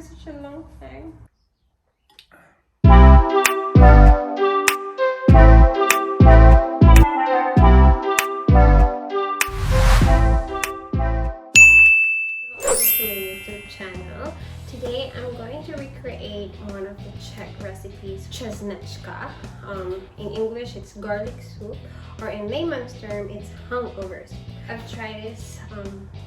such a long time. YouTube channel. Today I'm going to recreate one of the Czech recipes, Česnečka. In English it's garlic soup, or in layman's term it's hangovers. I've tried this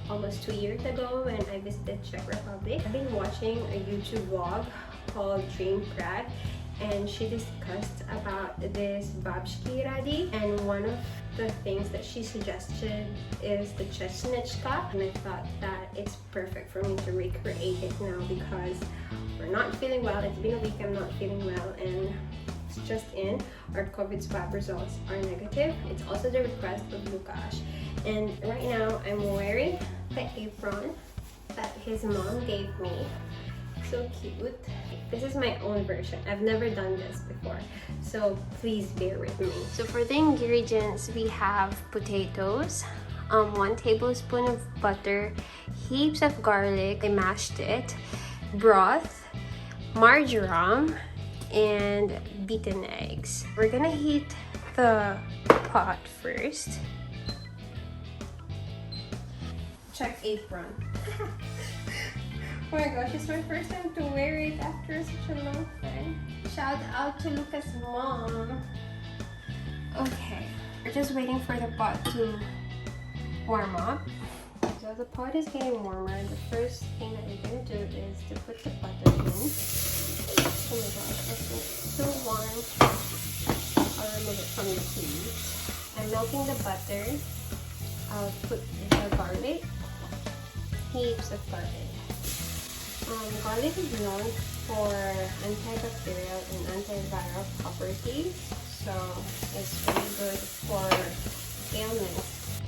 almost 2 years ago when I visited Czech Republic. I've been watching a YouTube vlog called Prague, and she discussed about this babski radi, and one of the things that she suggested is the Česnečka, and I thought that it's perfect for me to recreate it now because we're not feeling well. It's been a week I'm not feeling well, and it's just in. Our COVID swab results are negative. It's also the request of Lukash, and right now I'm wearing the apron that his mom gave me. So cute. This is my own version. I've never done this before, so please bear with me. So for the ingredients, we have potatoes, 1 tablespoon of butter, heaps of garlic, I mashed it, broth, marjoram, and beaten eggs. We're gonna heat the pot first. Check apron. Oh my gosh, it's my first time to wear it after such a long time. Shout out to Luca's mom. Okay, we're just waiting for the pot to warm up. So the pot is getting warmer. The first thing that we're gonna do is to put the butter in. Oh my gosh, it's so warm. I'll remove it from the heat. I'm melting the butter. I'll put the garlic. Heaps of garlic. Garlic is known for antibacterial and antiviral properties, so it's really good for ailments.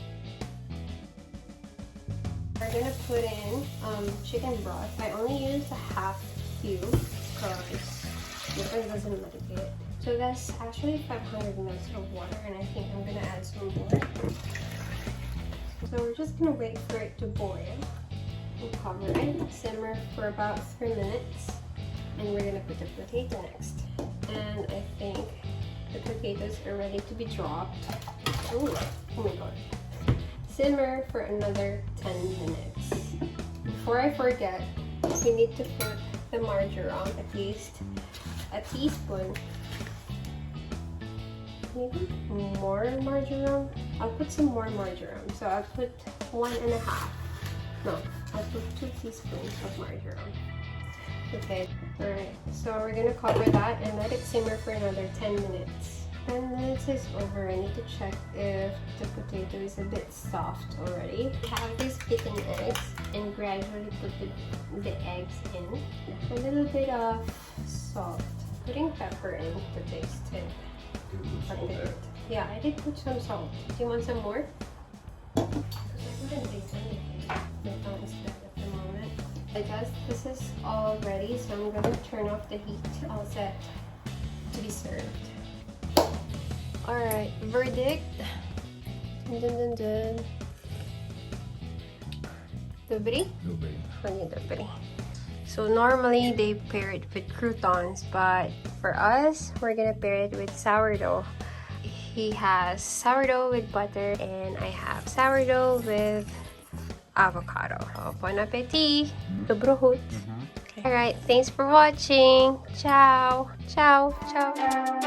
We're gonna put in chicken broth. I only used a half cube because Lucas doesn't like it. So that's actually 500 ml of water, and I think I'm gonna add some more. So we're just gonna wait for it to boil. We'll cover it, simmer for about 3 minutes, and we're gonna put the potato next. And I think the potatoes are ready to be dropped. Ooh, oh my god. Simmer for another 10 minutes. Before I forget, we need to put the marjoram, at least a teaspoon. Maybe more marjoram? I'll put some more marjoram. So I'll put 1.5. No, I'll put 2 teaspoons of marjoram. Okay, alright. So we're gonna cover that and let it simmer for another 10 minutes. 10 minutes is over. I need to check if the potato is a bit soft already. We have these beaten eggs, and gradually put the eggs in. A little bit of salt. Putting pepper in to taste it. Yeah, I did put some salt. Do you want some more? I wouldn't taste anything. My tongue is dead at the moment. I guess this is all ready, so I'm going to turn off the heat. All set to be served. Alright, verdict. Dun dun dun. Dobrý? Dobrý. Hodně dobrý. So normally they pair it with croutons, but for us, we're gonna pair it with sourdough. He has sourdough with butter, and I have sourdough with avocado. So, bon appetit! Dobrohut! Alright, thanks for watching! Ciao! Ciao! Ciao!